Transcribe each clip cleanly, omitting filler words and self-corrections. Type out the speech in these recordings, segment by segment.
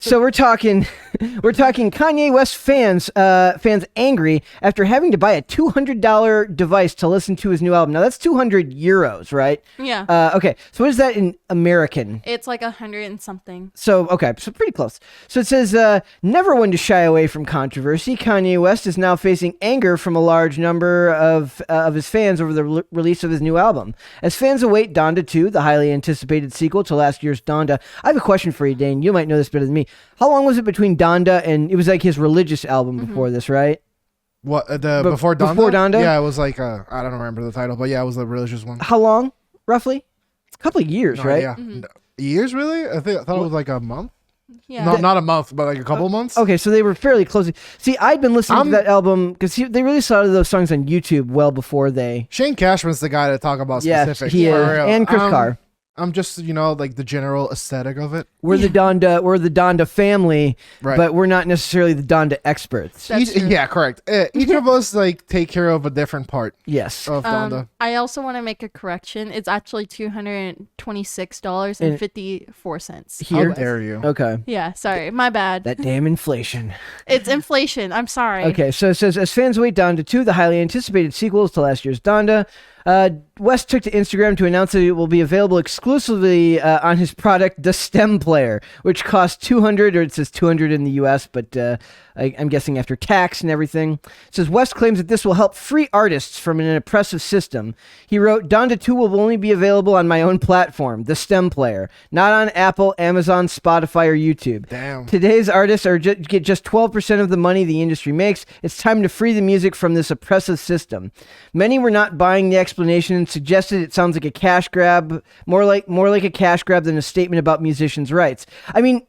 So we're talking Kanye West fans angry after having to buy a $200 device to listen to his new album. Now that's 200 euros, right? Yeah. Okay. So what is that in American? It's like 100 and something. So pretty close. So it says, never one to shy away from controversy. Kanye West is now facing anger from a large number of his fans over the release of his new album. As fans await Donda 2, the highly anticipated sequel to last year's Donda. I have a question for you, Dane. You might know this better than me. How long was it between Donda and it was like his religious album before this, right? What before Donda? Before Donda? Yeah, it was like I don't remember the title, but yeah, it was the religious one. How long, roughly? It's a couple of years, right? Yeah, years really? I thought it was like a month. Yeah. No, not a month, but like a couple months. Okay, so they were fairly close. See, I'd been listening to that album because they released a lot of those songs on YouTube well before they. Shane Cashman's the guy to talk about specifics. Yeah, he is, For real. and Chris Carr. I'm just, like the general aesthetic of it. We're the Donda family, Right. but we're not necessarily the Donda experts. Yeah, correct. Each of us like take care of a different part. Yes. Of Donda. I also want to make a correction. It's actually $226.54. Here? How dare you? Okay. Yeah, sorry, my bad. That damn inflation. It's inflation. I'm sorry. Okay, so it says, as fans wait Donda 2, the highly anticipated sequels to last year's Donda, West took to Instagram to announce that it will be available exclusively on his product, the Stem Player, which costs $200, or it says $200 in the US, but I'm guessing after tax and everything. It says, West claims that this will help free artists from an oppressive system. He wrote, Donda 2 will only be available on my own platform, the Stem Player, not on Apple, Amazon, Spotify, or YouTube. Damn. Today's artists get just 12% of the money the industry makes. It's time to free the music from this oppressive system. Many were not buying the explanation and suggested it sounds like a cash grab, more like a cash grab than a statement about musicians' rights. I mean,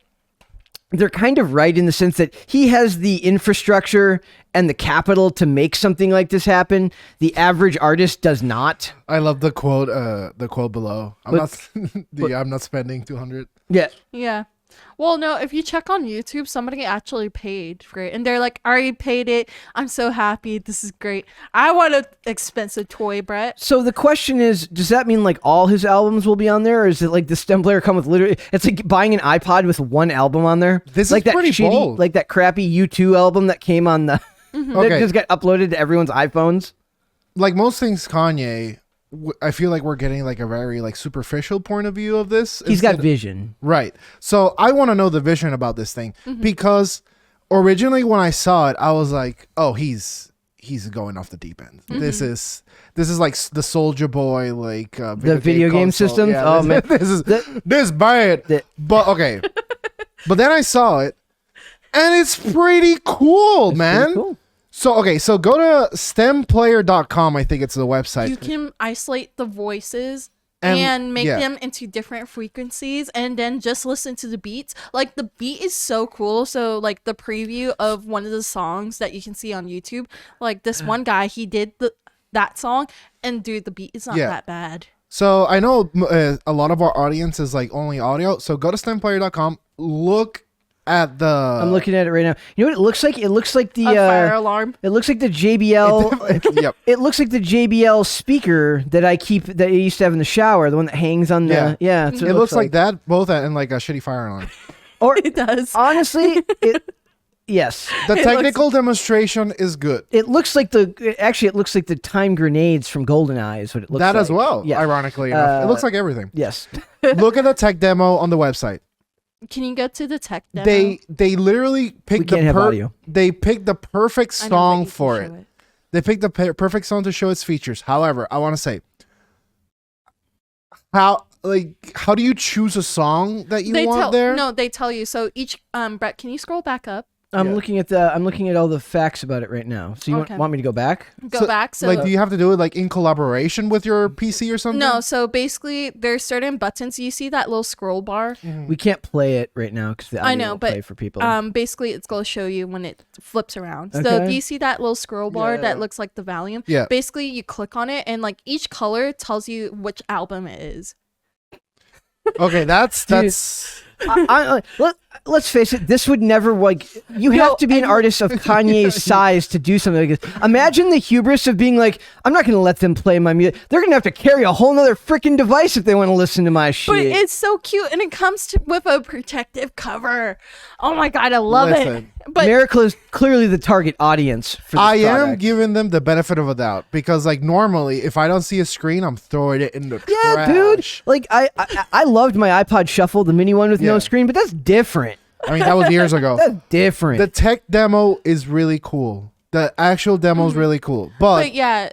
they're kind of right in the sense that he has the infrastructure and the capital to make something like this happen. The average artist does not. I love the quote below. I'm not spending 200. Yeah. Yeah. Well, no, if you check on YouTube, somebody actually paid for it. And they're like, I already paid it. I'm so happy. This is great. I want an expensive toy, Brett. So the question is, does that mean like all his albums will be on there? Or is it like the Stem Player come with literally, it's like buying an iPod with one album on there? This like is pretty bold. Like that crappy U2 album that came on the, that just got uploaded to everyone's iPhones? Like most things Kanye, I feel like we're getting like a very like superficial point of view of this. He's got vision. Right. So I want to know the vision about this thing because originally when I saw it, I was like, oh, he's going off the deep end. This is like the Soulja Boy, like the video game systems. Yeah, oh man, this bad. But okay, but then I saw it, and it's pretty cool, man. Pretty cool. So go to stemplayer.com. I think it's the website. You can isolate the voices and make them into different frequencies and then just listen to the beats. Like the beat is so cool. So like the preview of one of the songs that you can see on YouTube, like this one guy, he did that song, and dude, the beat is not that bad. So I know a lot of our audience is like only audio. So go to stemplayer.com. Look at the. I'm looking at it right now. You know what it looks like? It looks like the fire alarm. It looks like the JBL. Yep. It looks like the JBL speaker that I used to have in the shower, the one that hangs on the. Yeah. It looks like that both and like a shitty fire alarm. Or it does. Honestly, yes. The technical demonstration is good. It looks like it looks like the time grenades from GoldenEye is what it looks like. That as well. Yeah. Ironically enough, it looks like everything. Yes. Look at the tech demo on the website. Can you go to the tech demo? They literally picked they picked the perfect song for it. They picked the perfect song to show its features. However, I want to say, how do you choose a song that you want there? No, they tell you. So each Brett, can you scroll back up? I'm looking at all the facts about it right now. So you want me to go back? Go back. So like, do you have to do it like in collaboration with your PC or something? No. So basically, there's certain buttons. You see that little scroll bar? We can't play it right now because the audio won't play for people. Basically, it's going to show you when it flips around. Okay. So if you see that little scroll bar that looks like the volume, basically you click on it and like each color tells you which album it is. Okay, that's Let's face it, this would never, like, you have to be an artist of Kanye's size to do something like this. Imagine the hubris of being like, I'm not going to let them play my music. They're going to have to carry a whole nother freaking device if they want to listen to my shit. But it's so cute, and it comes with a protective cover. Oh my God, I love it. But Miracle is clearly the target audience for this product. am giving them the benefit of a doubt because, like, normally if I don't see a screen, I'm throwing it in the trash. Dude. Like, I loved my iPod Shuffle, the mini one with no screen, but that's different. I mean, that was years ago. That's different. The tech demo is really cool. The actual demo is really cool. But yeah,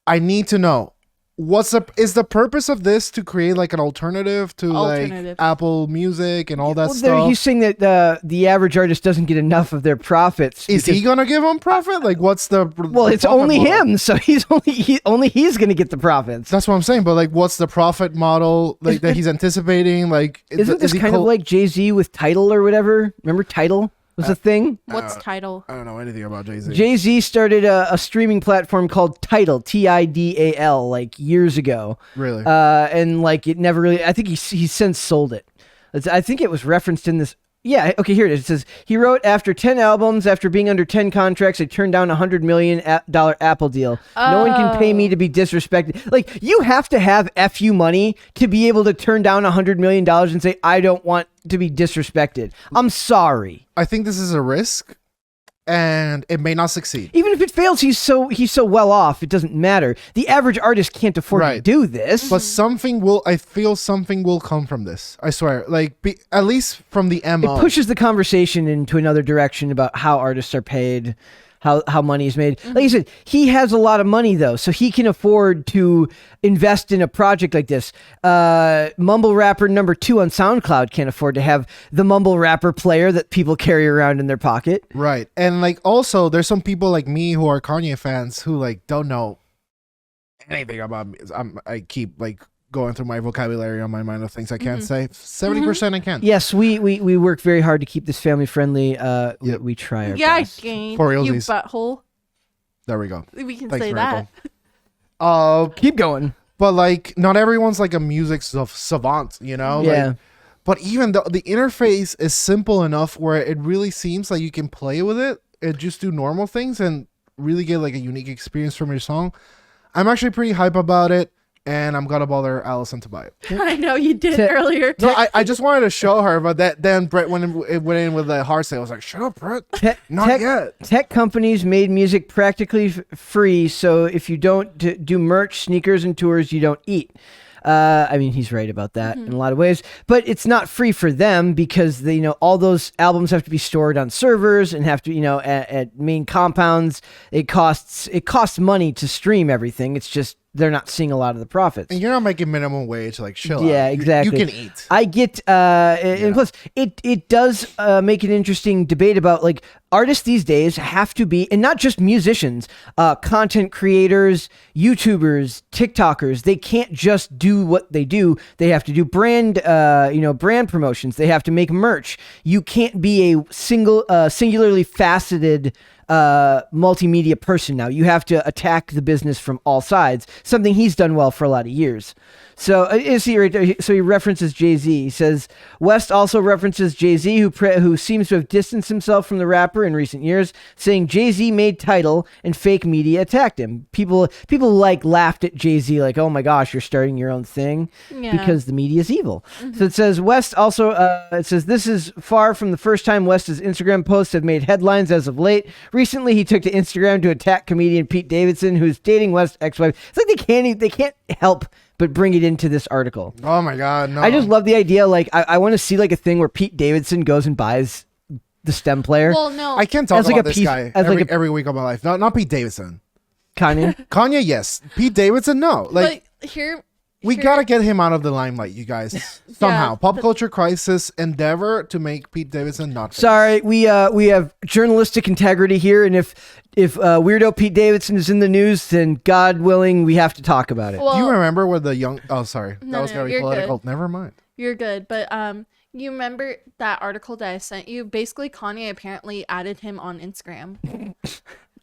I need to know, is the purpose of this to create like an alternative to like Apple Music and all that stuff? He's saying that the average artist doesn't get enough of their profits. Is he gonna give them profit? Like, what's the it's only him, so he's gonna get the profits. That's what I'm saying. But like, what's the profit model like that he's anticipating? Like, isn't this kind of like Jay-Z with Tidal or whatever? Remember Tidal was a thing? What's Tidal? I don't know anything about Jay-Z. Jay-Z started a streaming platform called Tidal, Tidal, like years ago. Really? And like it never really. I think he's since sold it. I think it was referenced in this. Yeah, okay, here it is. It says, he wrote, after 10 albums, after being under 10 contracts, I turned down a $100 million Apple deal. No one can pay me to be disrespected. Like, you have to have FU money to be able to turn down $100 million and say, I don't want to be disrespected. I'm sorry. I think this is a risk, and it may not succeed. Even if it fails, he's so well off, it doesn't matter. The average artist can't afford to do this. But I feel something will come from this. I swear. Like, at least from the MO. It pushes the conversation into another direction about how artists are paid, how money is made. Like you said, he has a lot of money though, so he can afford to invest in a project like this. Mumble rapper number 2 on SoundCloud can't afford to have the mumble rapper player that people carry around in their pocket. Right. And like, also there's some people like me who are Kanye fans who like don't know anything about me. I keep like going through my vocabulary on my mind of things I can't say. 70% I can. Yes, we work very hard to keep this family friendly. We try our best. Gain, For you realsies. butthole. There we go. We can Thanks, say Miracle. that. Keep going. But like, not everyone's like a music savant, you know? Yeah. Like, but even the interface is simple enough where it really seems like you can play with it and just do normal things and really get like a unique experience from your song. I'm actually pretty hype about it. And I'm gonna bother Allison to buy it. I know you did earlier. No, I just wanted to show her, but then Brett went in with the hard sale. I was like, "Shut up, Brett! Not yet." Tech companies made music practically free, so if you don't do merch, sneakers, and tours, you don't eat. I mean, he's right about that in a lot of ways, but it's not free for them because all those albums have to be stored on servers and have to, at main compounds. It costs money to stream everything. It's just they're not seeing a lot of the profits. And you're not making minimum wage, like chill out. Yeah, exactly. You can eat. I get, and plus it does make an interesting debate about like artists these days have to be, and not just musicians, content creators, YouTubers, TikTokers. They can't just do what they do. They have to do brand promotions. They have to make merch. You can't be a singularly faceted multimedia person now. You have to attack the business from all sides, something he's done well for a lot of years. So is he right there? So he references Jay-Z. He says West also references Jay-Z, who seems to have distanced himself from the rapper in recent years, saying Jay-Z made Tidal and fake media attacked him. People like laughed at Jay-Z like, oh my gosh, you're starting your own thing because the media is evil. So it says West also this is far from the first time West's Instagram posts have made headlines as of late. Recently, he took to Instagram to attack comedian Pete Davidson, who's dating West's ex-wife. It's like they can't help but bring it into this article. Oh my God, no. I just love the idea. Like, I want to see like a thing where Pete Davidson goes and buys the stem player. Well, no. I can't talk about this guy every week of my life. Not Pete Davidson. Kanye? Kanye, yes. Pete Davidson, no. Like, but we gotta get him out of the limelight, you guys. Somehow. Pop culture crisis endeavor to make Pete Davidson not famous. Sorry, we have journalistic integrity here, and if weirdo Pete Davidson is in the news, then God willing, we have to talk about it. Well, do you remember where the young... Oh, sorry. No, that was very political. Good. Never mind. You're good, but you remember that article that I sent you? Basically, Kanye apparently added him on Instagram.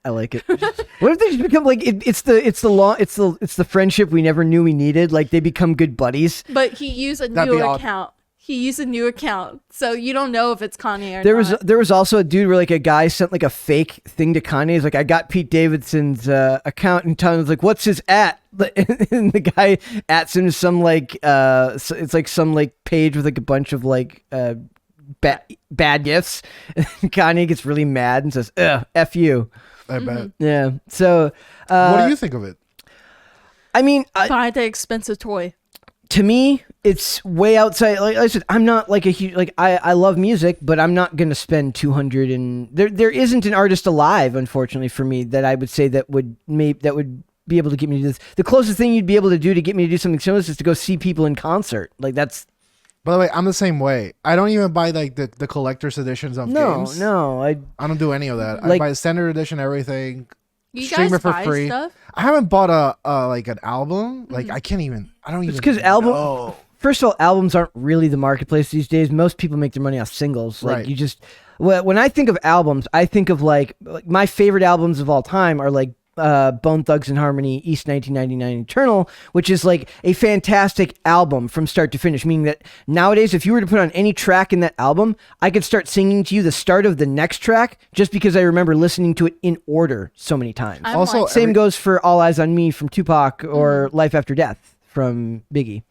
I like it. What if they just become like it's the friendship we never knew we needed? Like they become good buddies. But he used a That'd new be odd. account. he used a new account, so you don't know if it's Kanye or not. There was also a dude where like a guy sent like a fake thing to Kanye. He's like, I got Pete Davidson's account, and Tom was like, what's his at? And the guy ats him some like it's like some like page with like a bunch of like bad gifts. And Kanye gets really mad and says, F you. I bet. Yeah. So what do you think of it? I mean, buy the expensive toy. To me, it's way outside. Like I said, I'm not like a huge like I love music, but I'm not gonna spend 200 and there isn't an artist alive, unfortunately for me, that I would say that would be able to get me to do this. The closest thing you'd be able to do to get me to do something similar is to go see people in concert. Like that's. By the way, I'm the same way. I don't even buy like the collector's editions of games. No, I don't do any of that. Like, I buy the standard edition, everything. You stream guys it for buy free. stuff? I haven't bought a like an album. Like I don't even. It's because First of all, albums aren't really the marketplace these days. Most people make their money off singles. Like right. You just when I think of albums, I think of like my favorite albums of all time are like Bone Thugs and Harmony, East 1999 Eternal, which is like a fantastic album from start to finish, meaning that nowadays if you were to put on any track in that album, I could start singing to you the start of the next track just because I remember listening to it in order so many times. Also, same goes for All Eyes on Me from Tupac or Life After Death from Biggie.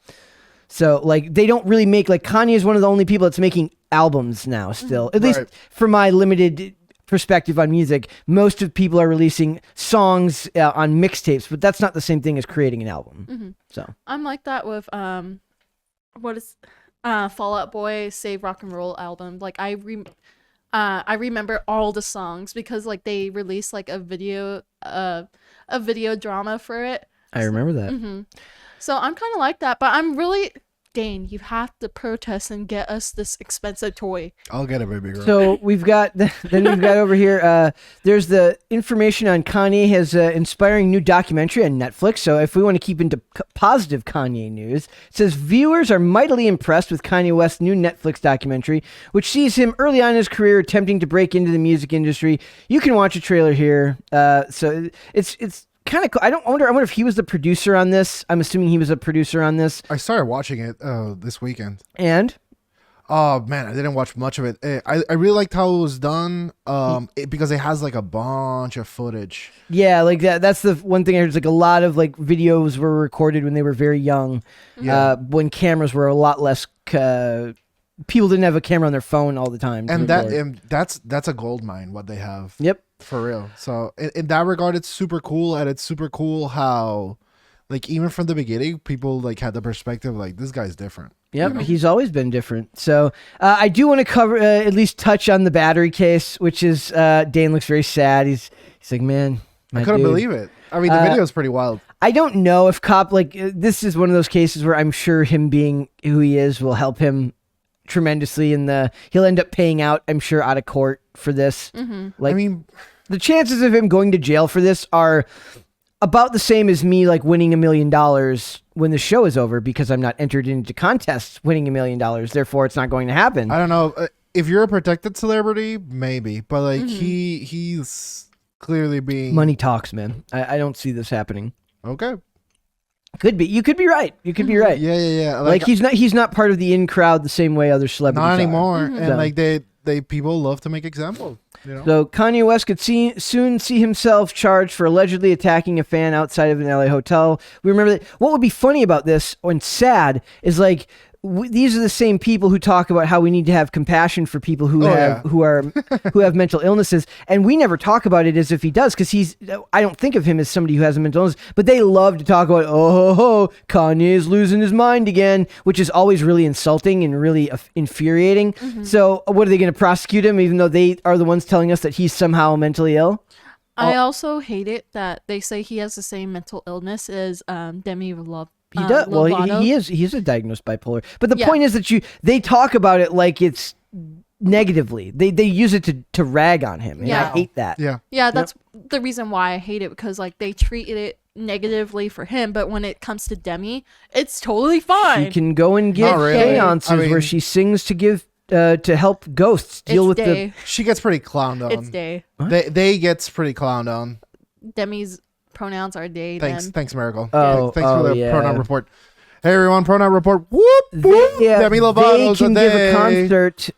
So like they don't really make, like Kanye is one of the only people that's making albums now still, at least for my limited perspective on music. Most of people are releasing songs on mixtapes, but that's not the same thing as creating an album. So I'm like that with what is Fall Out Boy Save Rock and Roll album. Like I remember all the songs because like they released like a video drama for it. I remember that. So I'm kind of like that, but I'm really, Dane, you have to protest and get us this expensive toy. I'll get it, baby girl. So we've got over here. There's the information on Kanye has inspiring new documentary on Netflix. So if we want to keep into positive Kanye news, it says viewers are mightily impressed with Kanye West's new Netflix documentary, which sees him early on in his career attempting to break into the music industry. You can watch a trailer here. So it's kind of cool. I wonder if he was the producer on this. I'm assuming he was a producer on this. I started watching it this weekend. And? Oh man, I didn't watch much of it. I really liked how it was done because it has like a bunch of footage. Yeah, like that's the one thing I heard is like a lot of like videos were recorded when they were very young. Yeah. When cameras were a lot less people didn't have a camera on their phone all the time. And that's a gold mine what they have. Yep. For real. So in that regard, it's super cool, and it's super cool how, like, even from the beginning, people like had the perspective like this guy's different. Yep, he's always been different. So I do want to cover at least touch on the battery case, which is Dane looks very sad. He's like, man, I couldn't believe it. I mean, the video is pretty wild. I don't know if this is one of those cases where I'm sure him being who he is will help him tremendously, and he'll end up paying out, I'm sure, out of court for this. Like, I mean, the chances of him going to jail for this are about the same as me like winning $1 million when the show is over, because I'm not entered into contests winning $1 million. Therefore, it's not going to happen. I don't know if you're a protected celebrity, maybe, but like he's clearly being money talks, man. I don't see this happening. Okay. Could be. You could be right. You could be right. Yeah. Like he's not part of the in crowd the same way other celebrities not anymore. are. And like they people love to make examples. You know? So Kanye West could soon see himself charged for allegedly attacking a fan outside of an LA hotel. We remember that. What would be funny about this and sad is like these are the same people who talk about how we need to have compassion for people who have mental illnesses, and we never talk about it as if he does, because I don't think of him as somebody who has a mental illness, but they love to talk about Kanye's losing his mind again, which is always really insulting and really infuriating. So what are they going to prosecute him, even though they are the ones telling us that he's somehow mentally ill? I also hate it that they say he has the same mental illness as Demi Lovato. He does. Well, he is a diagnosed bipolar. But the point is that they talk about it like it's negatively. They use it to rag on him. And I hate that. Yeah, that's the reason why I hate it, because like they treated it negatively for him, but when it comes to Demi, it's totally fine. She can go and get seances where she sings to give to help ghosts deal with the. She gets pretty clowned on. It's Day. They gets pretty clowned on. Demi's pronouns are they. Thanks, Miracle. Thanks for the pronoun report. Hey everyone, pronoun report. Whoop whoop. Demi They Lovato's can a give a day. concert,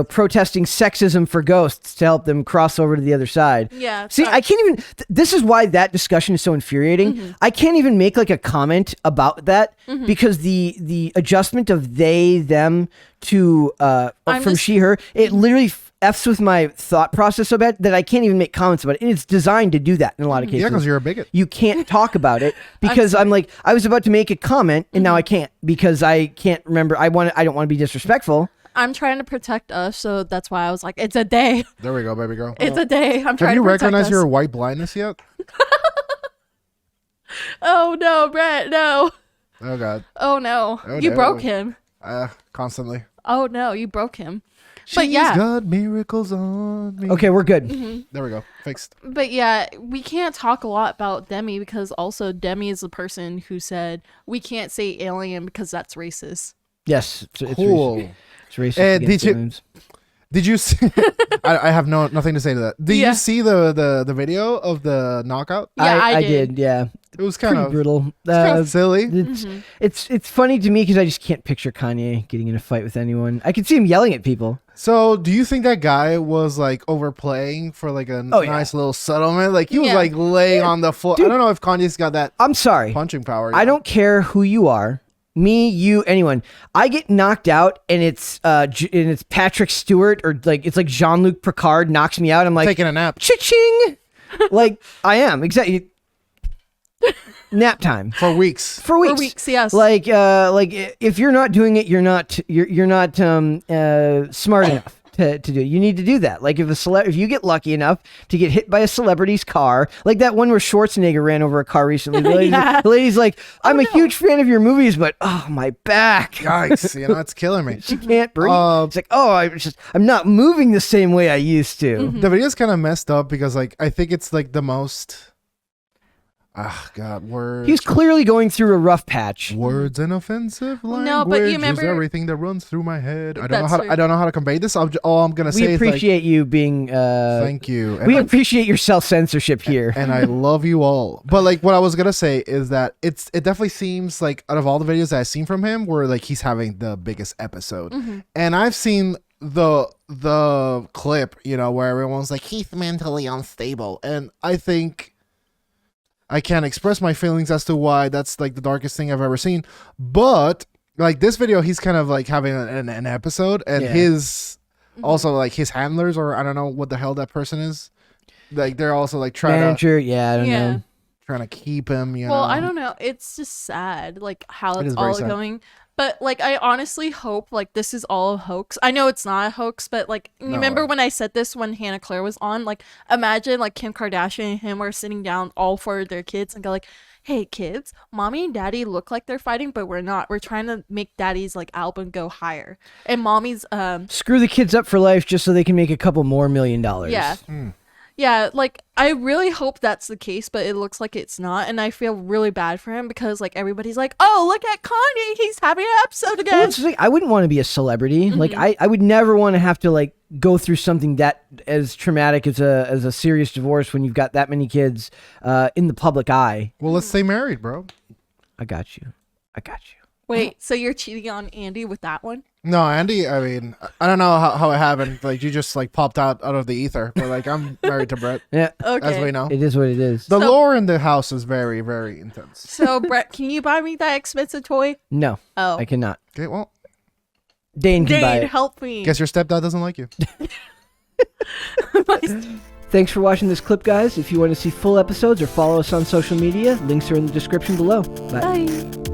protesting sexism for ghosts to help them cross over to the other side. Yeah. See, I can't even. This is why that discussion is so infuriating. I can't even make like a comment about that because the adjustment of they them to from she her, it literally f's with my thought process so bad that I can't even make comments about it. And it's designed to do that in a lot of cases. Yeah, because you're a bigot. You can't talk about it because I'm like, I was about to make a comment and now I can't because I can't remember. I don't want to be disrespectful. I'm trying to protect us, so that's why I was like, it's a day. There we go, baby girl. It's a day. I'm trying to protect us. Have you recognized your white blindness yet? Oh no, Brett, no. Oh God. Oh no. Oh, You no. broke him. Constantly. Oh no, you broke him. She's got miracles on me. Okay, we're good. There we go. Fixed. But yeah, we can't talk a lot about Demi because also Demi is the person who said we can't say alien because that's racist. Yes, it's Cool. racist. It's racist against aliens. Did you see? I have nothing to say to that. Did you see the video of the knockout? Yeah, I did. Yeah, It was kind pretty of brutal. kind of silly. It's funny to me because I just can't picture Kanye getting in a fight with anyone. I can see him yelling at people. So, do you think that guy was like overplaying for like a nice little settlement? Like he was like laying on the floor. Dude, I don't know if Kanye's got that I'm sorry. punching power. I don't care who you are. Me, you, anyone. I get knocked out, and it's Patrick Stewart or like it's like Jean-Luc Picard knocks me out. I'm like taking a nap. Cha-ching! Like I am exactly. Nap time For weeks. for weeks. For weeks, yes. Like if you're not doing it, you're not smart enough to do it. You need to do that. Like if you get lucky enough to get hit by a celebrity's car, like that one where Schwarzenegger ran over a car recently. The lady's like, I'm a huge fan of your movies, but oh my back. Yikes! It's killing me. She can't breathe. It's like, I'm not moving the same way I used to. The video's kind of messed up because like I think it's like the most. God, words. He's clearly going through a rough patch. Words and offensive language. No, but you remember is everything that runs through my head. I That's true. don't know how to convey this. All I'm gonna say We is like, appreciate you being. thank you. And We appreciate your self-censorship here. and I love you all. But like what I was gonna say is that it definitely seems like out of all the videos that I've seen from him, where like he's having the biggest episode. And I've seen the clip, where everyone's like he's mentally unstable, and I think I can't express my feelings as to why that's like the darkest thing I've ever seen. But like this video, he's kind of like having an episode, and his also like his handlers, or I don't know what the hell that person is. Like they're also like trying I don't know. to keep him. Well, I don't know. It's just sad, like how It it's is very all sad. going. But like, I honestly hope like this is all a hoax. I know it's not a hoax, but like, you remember when I said this when Hannah Claire was on? Like, imagine like Kim Kardashian and him are sitting down, all four of their kids, and go like, "Hey kids, mommy and daddy look like they're fighting, but we're not. We're trying to make daddy's like album go higher, and mommy's Screw the kids up for life just so they can make a couple more $1 million. yeah." Yeah, like I really hope that's the case, but it looks like it's not, and I feel really bad for him because like everybody's like, "Oh, look at Kanye, he's having an episode again." Well, it's like, I wouldn't want to be a celebrity. Like I would never want to have to like go through something that as traumatic as a serious divorce when you've got that many kids in the public eye. Well, let's stay married, bro. I got you. Wait, so you're cheating on Andy with that one? No, Andy. I mean, I don't know how it happened. Like you just like popped out of the ether. But like I'm married to Brett, Yeah, Okay. as we know. it is what it is. The So- lore in the house is very, very intense. So Brett, can you buy me that expensive toy? No, Oh, I cannot. Okay, well, Dane can buy Dane, it. help me. guess your stepdad doesn't like you. Thanks for watching this clip, guys. If you want to see full episodes or follow us on social media, links are in the description below. Bye. Bye.